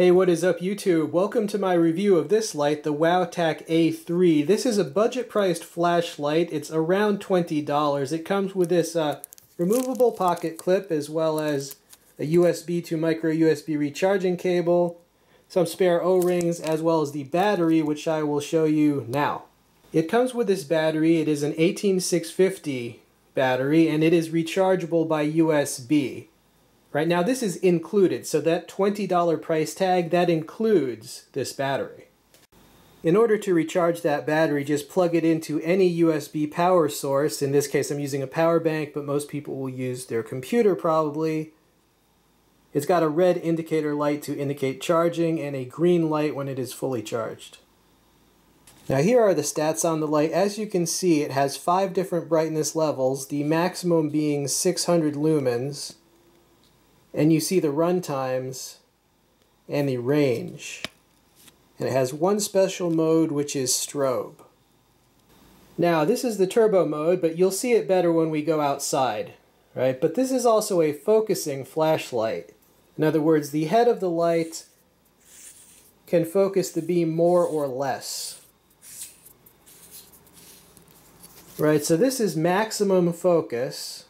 Hey, what is up YouTube? Welcome to my review of this light, the WowTac A3. This is a budget-priced flashlight. It's around $20. It comes with this removable pocket clip as well as a USB to micro USB recharging cable, some spare O-rings, as well as the battery, which I will show you now. It comes with this battery. It is an 18650 battery and it is rechargeable by USB. Right now this is included, so that $20 price tag, that includes this battery. In order to recharge that battery, just plug it into any USB power source. In this case I'm using a power bank, but most people will use their computer probably. It's got a red indicator light to indicate charging and a green light when it is fully charged. Now here are the stats on the light. As you can see, it has 5 different brightness levels, the maximum being 600 lumens. And you see the run times and the range. And it has one special mode, which is strobe. Now this is the turbo mode, but you'll see it better when we go outside, right? But this is also a focusing flashlight. In other words, the head of the light can focus the beam more or less. Right, so this is maximum focus.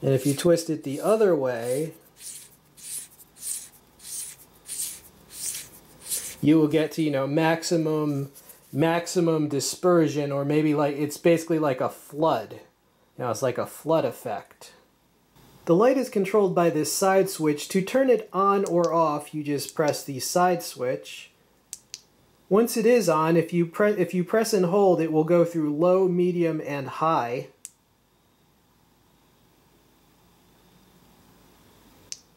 And if you twist it the other way, you will get to, maximum dispersion, or maybe it's basically like a flood. It's like a flood effect. The light is controlled by this side switch. To turn it on or off, you just press the side switch. Once it is on, if you press and hold, it will go through low, medium, and high.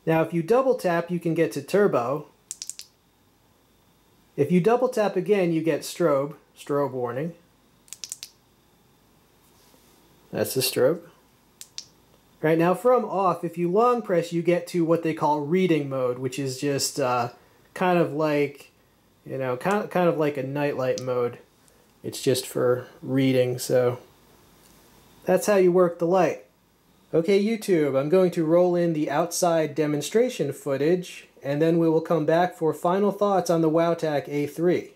Now if you double tap, you can get to turbo. If you double tap again, you get strobe warning. That's the strobe. Right now from off, if you long press, you get to what they call reading mode, which is just kind of like a nightlight mode. It's just for reading, so that's how you work the light. Okay, YouTube, I'm going to roll in the outside demonstration footage, and then we will come back for final thoughts on the WowTac A3.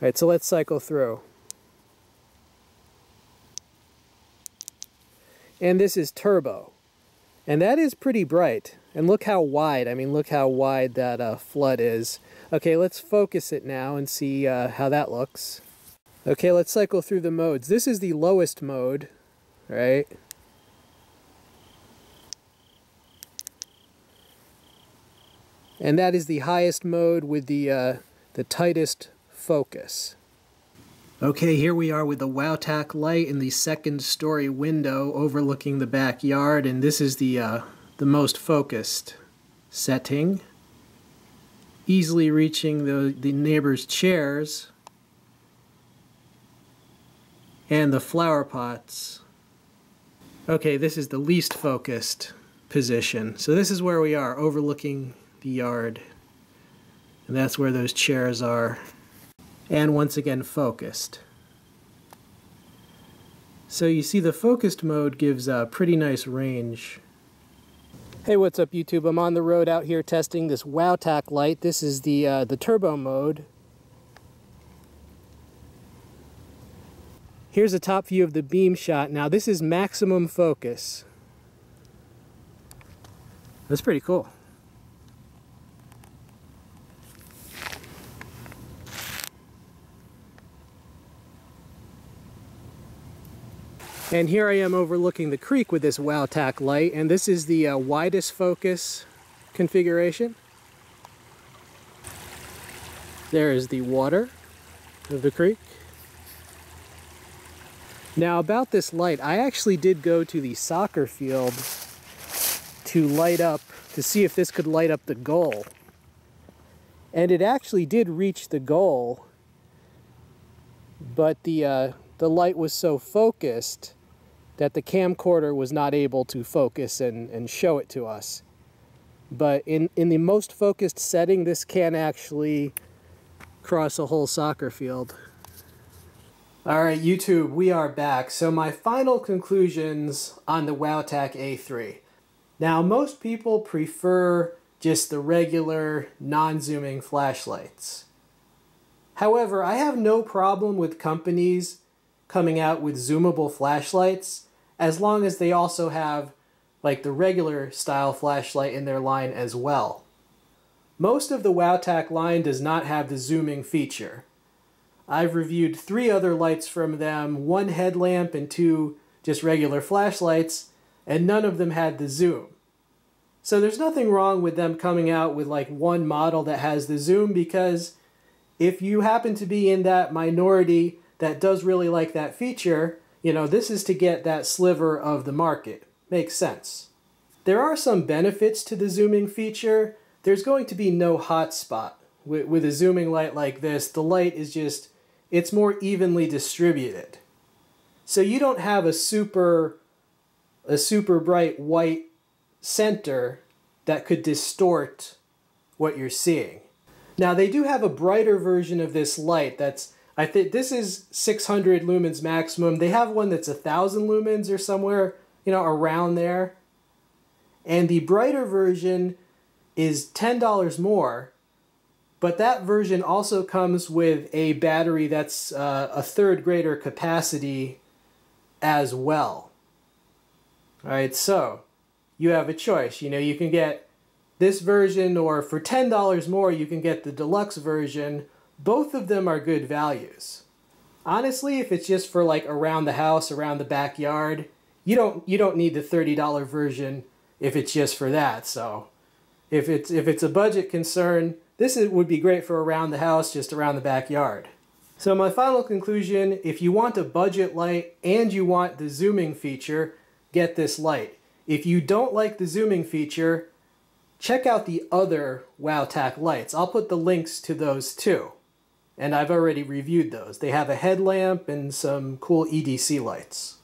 Alright, so let's cycle through. And this is turbo. And that is pretty bright. And look how wide, look how wide that flood is. Okay, let's focus it now and see how that looks. Okay, let's cycle through the modes. This is the lowest mode, right? And that is the highest mode with the tightest focus. Okay, here we are with the WowTac light in the second story window overlooking the backyard, and this is the most focused setting. Easily reaching the neighbors' chairs and the flower pots. Okay, this is the least focused position. So this is where we are, overlooking the yard, and that's where those chairs are, and once again focused. So you see the focused mode gives a pretty nice range. Hey, what's up YouTube? I'm on the road out here testing this WowTac light. This is the turbo mode. Here's a top view of the beam shot. Now this is maximum focus. That's pretty cool. And here I am overlooking the creek with this WowTac light, and this is the widest focus configuration. There is the water of the creek. Now about this light, I actually did go to the soccer field to see if this could light up the goal. And it actually did reach the goal, but the light was so focused that the camcorder was not able to focus and show it to us. But in the most focused setting, this can actually cross a whole soccer field. Alright YouTube, we are back. So my final conclusions on the WowTac A3. Now, most people prefer just the regular non-zooming flashlights. However, I have no problem with companies coming out with zoomable flashlights as long as they also have like the regular style flashlight in their line as well. Most of the WowTac line does not have the zooming feature. I've reviewed 3 other lights from them, 1 headlamp and 2 just regular flashlights, and none of them had the zoom. So there's nothing wrong with them coming out with like one model that has the zoom, because if you happen to be in that minority that does really like that feature, you know, this is to get that sliver of the market. Makes sense. There are some benefits to the zooming feature. There's going to be no hotspot. With a zooming light like this, the light is just, it's more evenly distributed. So you don't have a super bright white center that could distort what you're seeing. Now they do have a brighter version of this light that's, I think this is 600 lumens maximum. They have one that's 1,000 lumens or somewhere, you know, around there. And the brighter version is $10 more, but that version also comes with a battery that's a third greater capacity as well. All right, so you have a choice. You know, you can get this version, or for $10 more, you can get the deluxe version. Both of them are good values. Honestly, if it's just for like around the house, around the backyard, you don't need the $30 version if it's just for that. So if it's a budget concern, this would be great for around the house, just around the backyard. So my final conclusion, if you want a budget light and you want the zooming feature, get this light. If you don't like the zooming feature, check out the other WowTac lights. I'll put the links to those too. And I've already reviewed those. They have a headlamp and some cool EDC lights.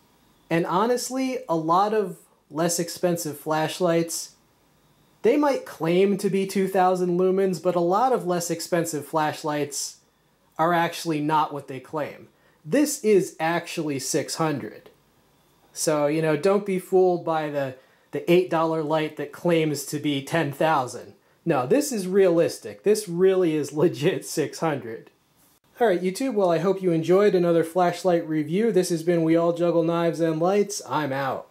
And honestly, a lot of less expensive flashlights, they might claim to be 2,000 lumens, but a lot of less expensive flashlights are actually not what they claim. This is actually 600. So, you know, don't be fooled by the $8 light that claims to be 10,000. No, this is realistic. This really is legit 600. Alright YouTube, well I hope you enjoyed another flashlight review. This has been We All Juggle Knives and Lights. I'm out.